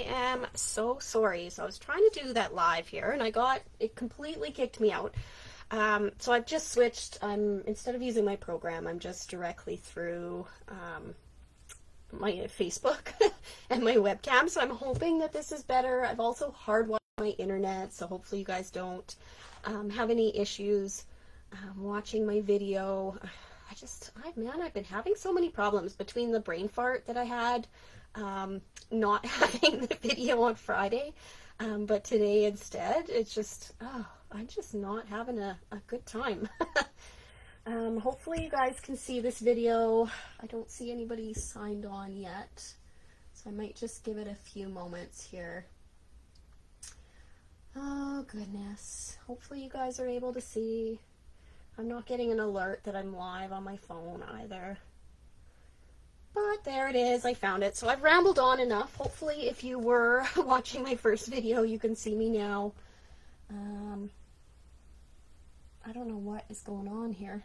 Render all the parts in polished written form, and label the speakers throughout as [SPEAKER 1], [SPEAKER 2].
[SPEAKER 1] am so sorry. So I was trying to do that live here and it completely kicked me out. So I've just switched. Instead of using my program, I'm just directly through my Facebook and my webcam. So I'm hoping that this is better. I've also hardwired my internet, so hopefully you guys don't have any issues watching my video. I've been having so many problems between the brain fart that I had, not having the video on Friday, but today instead, it's just, I'm just not having a good time. Hopefully you guys can see this video. I don't see anybody signed on yet, so I might just give it a few moments here. Oh goodness, hopefully you guys are able to see. I'm not getting an alert that I'm live on my phone either. But there it is, I found it. So I've rambled on enough. Hopefully if you were watching my first video, you can see me now. I don't know what is going on here.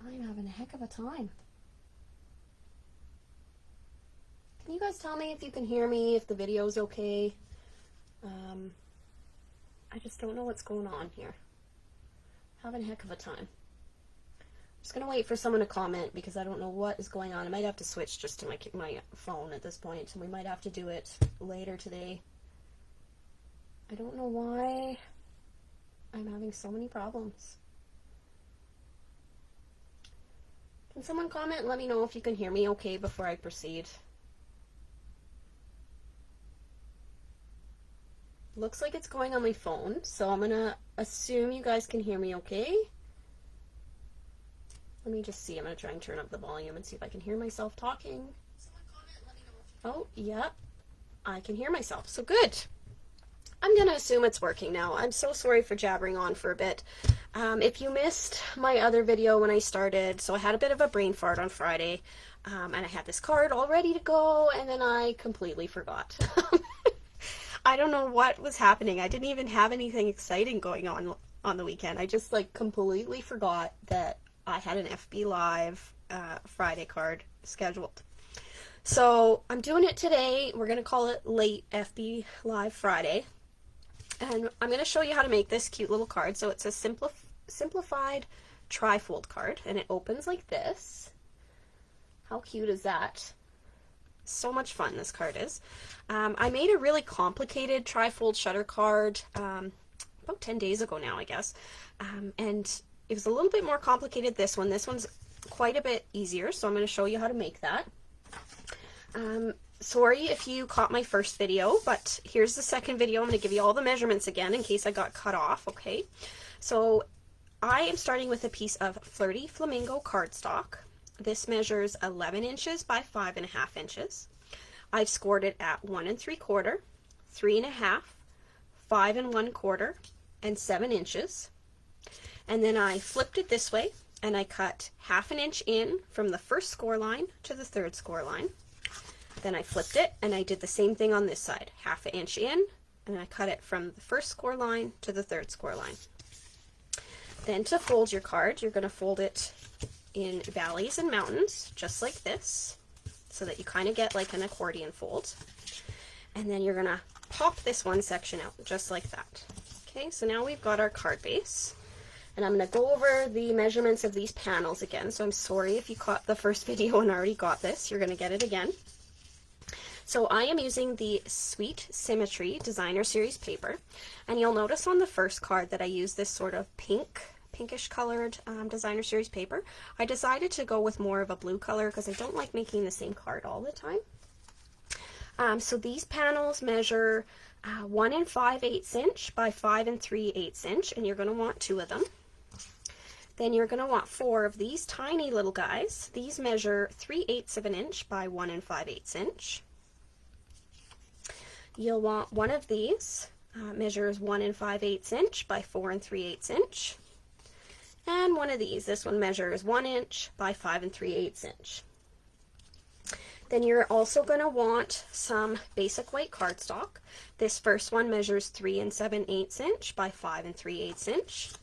[SPEAKER 1] I'm having a heck of a time. Can you guys tell me if you can hear me, if the video's okay? I just don't know what's going on here. Having a heck of a time. I'm just going to wait for someone to comment because I don't know what is going on. I might have to switch just to my phone at this point, and we might have to do it later today. I don't know why I'm having so many problems. Can someone comment and let me know if you can hear me okay before I proceed? Looks like it's going on my phone, so I'm gonna assume you guys can hear me okay. Let me just see. I'm gonna try and turn up the volume and see if I can hear myself talking. Oh, yeah, I can hear myself, so good. I'm gonna assume it's working now. I'm so sorry for jabbering on for a bit. If you missed my other video when I started, so I had a bit of a brain fart on Friday, and I had this card all ready to go, and then I completely forgot. I don't know what was happening. I didn't even have anything exciting going on the weekend. I just like completely forgot that I had an FB Live Friday card scheduled. So I'm doing it today. We're going to call it Late FB Live Friday. And I'm going to show you how to make this cute little card. So it's a simplified trifold card, and it opens like this. How cute is that? So much fun this card is. I made a really complicated trifold shutter card about 10 days ago now, I guess. And it was a little bit more complicated, this one. This one's quite a bit easier, so I'm going to show you how to make that. Sorry if you caught my first video, but here's the second video. I'm going to give you all the measurements again in case I got cut off, okay? So I am starting with a piece of Flirty Flamingo cardstock. This measures 11 inches by 5.5 inches. I've scored it at 1 3/4, 3.5, 5 1/4, and 7 inches. And then I flipped it this way, and I cut 1/2 inch in from the first score line to the third score line. Then I flipped it, and I did the same thing on this side, 1/2 inch in, and I cut it from the first score line to the third score line. Then to fold your card, you're going to fold it in valleys and mountains, just like this, so that you kind of get like an accordion fold. And then you're gonna pop this one section out, just like that. Okay, so now we've got our card base, and I'm gonna go over the measurements of these panels again. So I'm sorry if you caught the first video and already got this, you're gonna get it again. So I am using the Sweet Symmetry Designer Series paper, and you'll notice on the first card that I use this sort of pinkish colored Designer Series paper. I decided to go with more of a blue color because I don't like making the same card all the time. So these panels measure 1 5/8 inch by 5 3/8 inch, and you're going to want 2 of them. Then you're going to want 4 of these tiny little guys. These measure 3/8 of an inch by 1 5/8 inch. You'll want 1 of these, measures 1 5/8 inch by 4 3/8 inch. And 1 of these, this one measures 1 inch by 5 3/8 inch. Then you're also going to want some basic white cardstock. This first one measures 3 7/8 inch by 5 3/8 inch.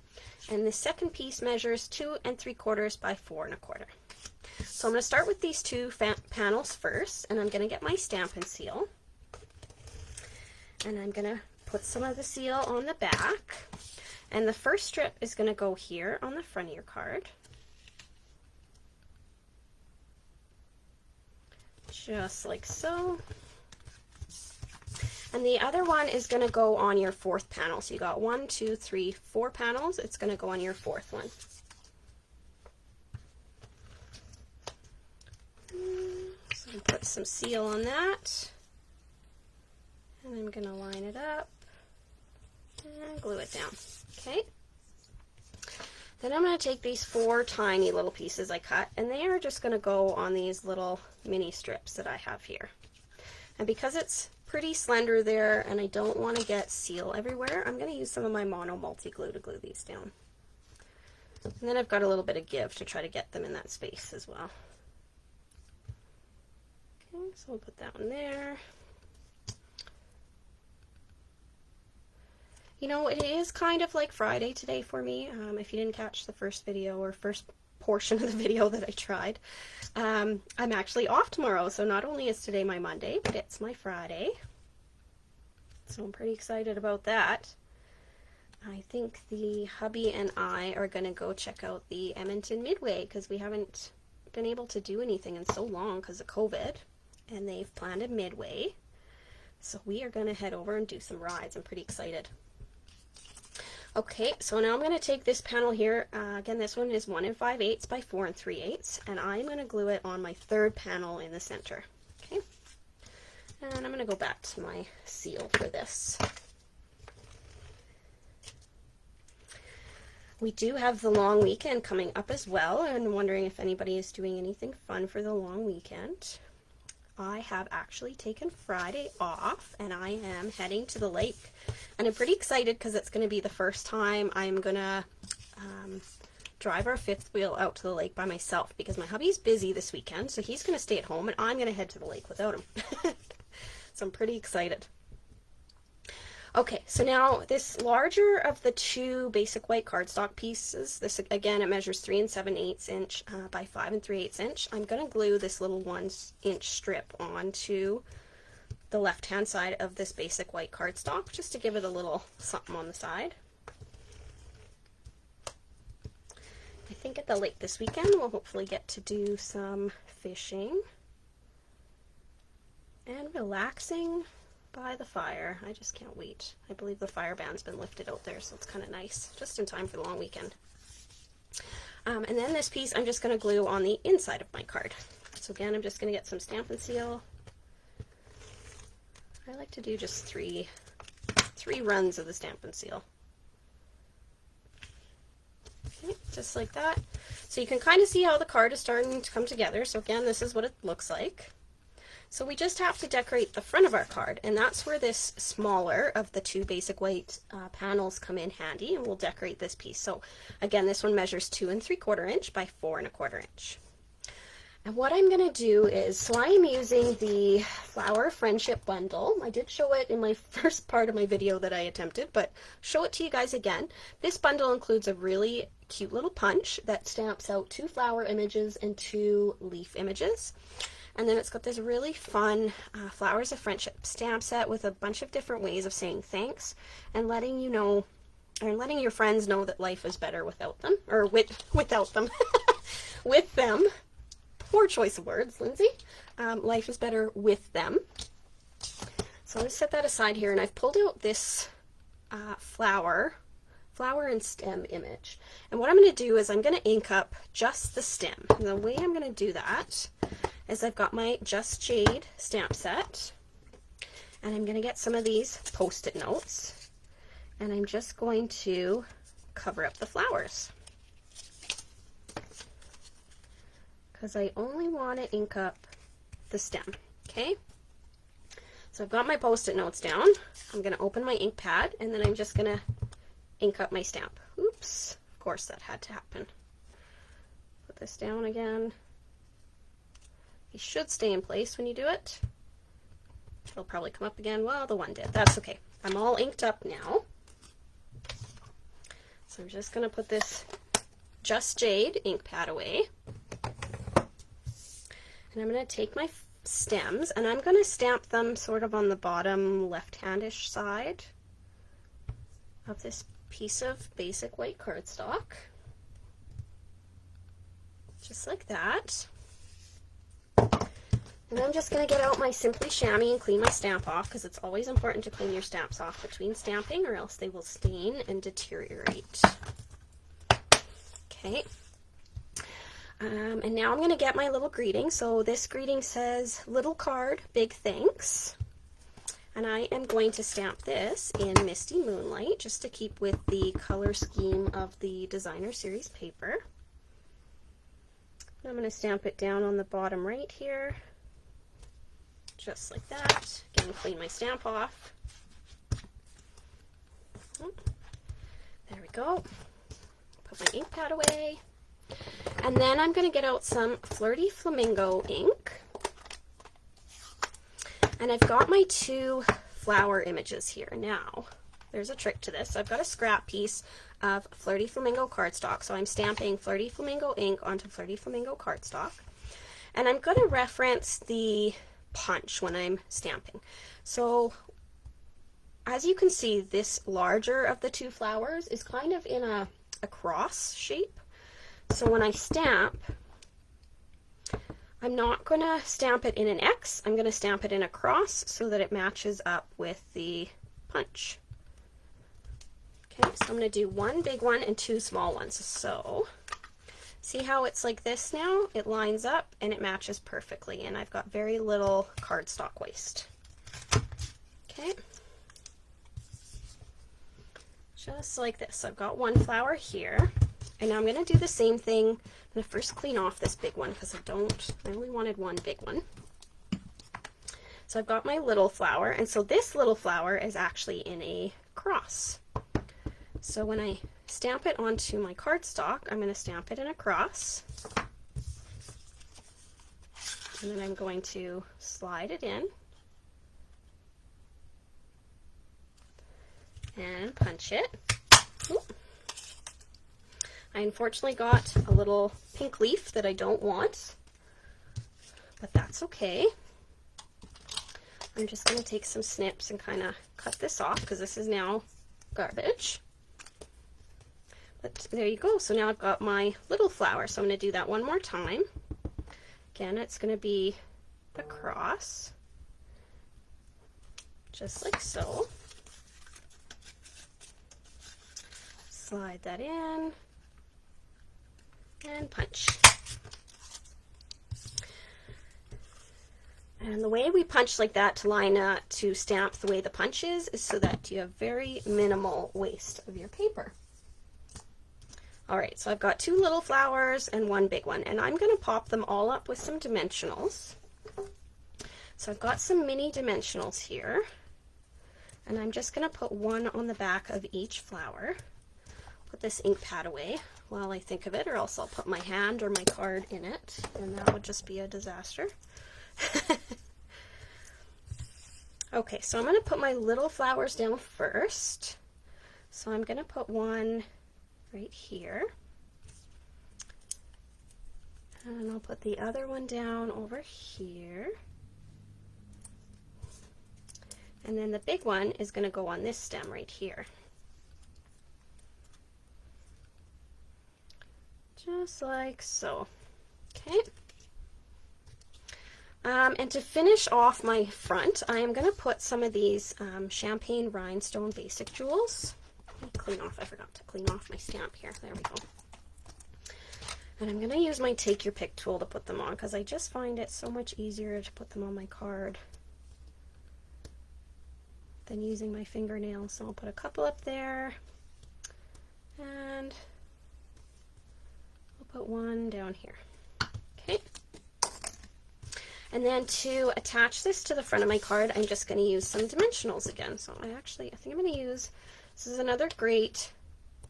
[SPEAKER 1] And the second piece measures 2 3/4 by 4 1/4. So I'm going to start with these two panels first, and I'm going to get my Stampin' seal. And I'm going to put some of the seal on the back. And the first strip is going to go here on the front of your card. Just like so. And the other one is going to go on your fourth panel. So you got 1, 2, 3, 4 panels. It's going to go on your fourth one. So I'm put some seal on that. And I'm going to line it up and glue it down. Okay. Then I'm going to take these 4 tiny little pieces I cut, and they are just going to go on these little mini strips that I have here. And because it's pretty slender there and I don't want to get seal everywhere, I'm going to use some of my mono multi-glue to glue these down. And then I've got a little bit of give to try to get them in that space as well. Okay, so we'll put that one there. You know, it is kind of like Friday today for me. If you didn't catch the first video or first portion of the video that I tried, I'm actually off tomorrow. So not only is today my Monday, but it's my Friday. So I'm pretty excited about that. I think the hubby and I are going to go check out the Edmonton Midway because we haven't been able to do anything in so long because of COVID. And they've planned a Midway. So we are going to head over and do some rides. I'm pretty excited. Okay, so now I'm going to take this panel here. Again, this one is 1 5/8 by 4 3/8, and I'm going to glue it on my third panel in the center. Okay, and I'm going to go back to my seal for this. We do have the long weekend coming up as well, and I'm wondering if anybody is doing anything fun for the long weekend. I have actually taken Friday off and I am heading to the lake, and I'm pretty excited because it's going to be the first time I'm going to drive our fifth wheel out to the lake by myself because my hubby's busy this weekend, so he's going to stay at home and I'm going to head to the lake without him. So I'm pretty excited. Okay, so now this larger of the 2 basic white cardstock pieces, this again, it measures 3 7/8 inch by 5 3/8 inch. I'm going to glue this little 1 inch strip onto the left hand side of this basic white cardstock just to give it a little something on the side. I think at the lake this weekend we'll hopefully get to do some fishing and relaxing by the fire. I just can't wait. I believe the fire ban's been lifted out there, so it's kind of nice, just in time for the long weekend. And then this piece I'm just going to glue on the inside of my card. So again, I'm just going to get some Stampin' Seal. I like to do just three runs of the Stampin' Seal. Okay, just like that. So you can kind of see how the card is starting to come together. So again, this is what it looks like. So we just have to decorate the front of our card, and that's where this smaller of the 2 basic white panels come in handy, and we'll decorate this piece. So again, this one measures 2 3/4 inch by 4 1/4 inch. And what I'm going to do is, so I am using the Flower Friendship Bundle. I did show it in my first part of my video that I attempted, but show it to you guys again. This bundle includes a really cute little punch that stamps out 2 flower images and 2 leaf images. And then it's got this really fun Flowers of Friendship stamp set with a bunch of different ways of saying thanks and letting you know, or letting your friends know that life is better without them, or without them, with them. Poor choice of words, Lindsay. Life is better with them. So I'm going to set that aside here, and I've pulled out this flower and stem image. And what I'm going to do is I'm going to ink up just the stem. And the way I'm going to do that is I've got my Just Jade stamp set, and I'm going to get some of these Post-it notes, and I'm just going to cover up the flowers because I only want to ink up the stem. Okay, so I've got my Post-it notes down. I'm going to open my ink pad, and then I'm just going to ink up my stamp. Oops, of course that had to happen. Put this down again. You should stay in place when you do it. It'll probably come up again. Well, the one did. That's okay. I'm all inked up now. So I'm just going to put this Just Jade ink pad away. And I'm going to take my stems and I'm going to stamp them sort of on the bottom left-handish side of this piece of basic white cardstock. Just like that. And I'm just going to get out my Simply Chamois and clean my stamp off, because it's always important to clean your stamps off between stamping or else they will stain and deteriorate. Okay. And now I'm going to get my little greeting. So this greeting says, "Little card, big thanks." And I am going to stamp this in Misty Moonlight, just to keep with the color scheme of the Designer Series paper. I'm going to stamp it down on the bottom right here, just like that. Again, clean my stamp off. There we go. Put my ink pad away. And then I'm going to get out some Flirty Flamingo ink. And I've got my two flower images here. Now, there's a trick to this. I've got a scrap piece of Flirty Flamingo cardstock. So I'm stamping Flirty Flamingo ink onto Flirty Flamingo cardstock. And I'm going to reference the punch when I'm stamping. So as you can see, this larger of the two flowers is kind of in a cross shape. So when I stamp, I'm not going to stamp it in an X, I'm going to stamp it in a cross so that it matches up with the punch. Okay, so I'm going to do one big one and two small ones. So see how it's like this now? It lines up and it matches perfectly, and I've got very little cardstock waste. Okay, just like this. I've got one flower here, and now I'm going to do the same thing. I'm going to first clean off this big one because I only wanted one big one. So I've got my little flower, and so this little flower is actually in a cross. So when I stamp it onto my cardstock, I'm going to stamp it in a cross. And then I'm going to slide it in and punch it. Ooh. I unfortunately got a little pink leaf that I don't want, but that's okay. I'm just going to take some snips and kind of cut this off because this is now garbage. But there you go. So now I've got my little flower. So I'm going to do that one more time. Again, it's going to be a cross, just like so. Slide that in and punch. And the way we punch like that to line up, to stamp the way the punch is so that you have very minimal waste of your paper. Alright, so I've got two little flowers and one big one, and I'm going to pop them all up with some dimensionals. So I've got some mini dimensionals here, and I'm just going to put one on the back of each flower. Put this ink pad away while I think of it, or else I'll put my hand or my card in it, and that would just be a disaster. Okay, so I'm going to put my little flowers down first. So I'm going to put one right here, and I'll put the other one down over here, and then the big one is going to go on this stem right here. Just like so. Okay. And to finish off my front, I am going to put some of these Champagne Rhinestone Basic Jewels. Let me clean off, I forgot to clean off my stamp here. There we go. And I'm going to use my Take Your Pick tool to put them on, because I just find it so much easier to put them on my card than using my fingernails. So I'll put a couple up there, and I'll put one down here. Okay. And then to attach this to the front of my card, I'm just going to use some dimensionals again. So I think I'm going to use, this is another great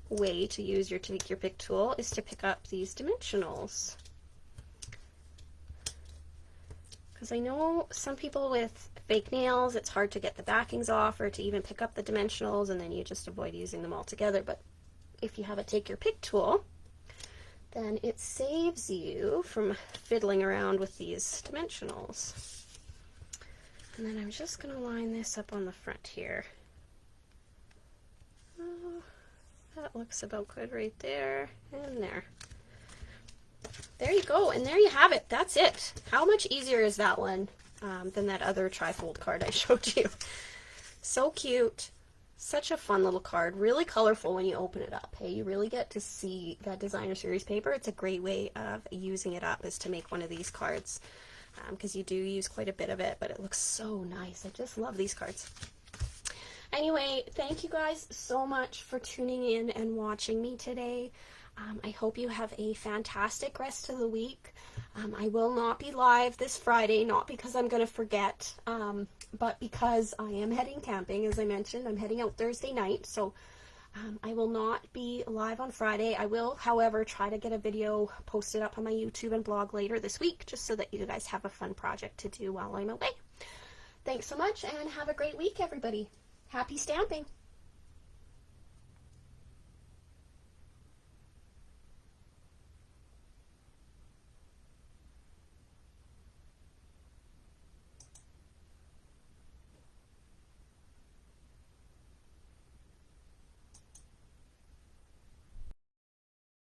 [SPEAKER 1] way to use your Take Your Pick tool, is to pick up these dimensionals. Because I know some people with fake nails, it's hard to get the backings off or to even pick up the dimensionals, and then you just avoid using them altogether. But if you have a Take Your Pick tool, then it saves you from fiddling around with these dimensionals. And then I'm just going to line this up on the front here. Oh, that looks about good right there and there. There you go, and there you have it. That's it. How much easier is that one than that other trifold card I showed you? So cute. Such a fun little card. Really colorful when you open it up. Hey, you really get to see that designer series paper. It's a great way of using it up, is to make one of these cards, because you do use quite a bit of it, but it looks so nice. I just love these cards. Anyway, thank you guys so much for tuning in and watching me today. I hope you have a fantastic rest of the week. I will not be live this Friday, not because I'm going to forget, but because I am heading camping. As I mentioned, I'm heading out Thursday night, so I will not be live on Friday. I will, however, try to get a video posted up on my YouTube and blog later this week, just so that you guys have a fun project to do while I'm away. Thanks so much, and have a great week, everybody. Happy stamping!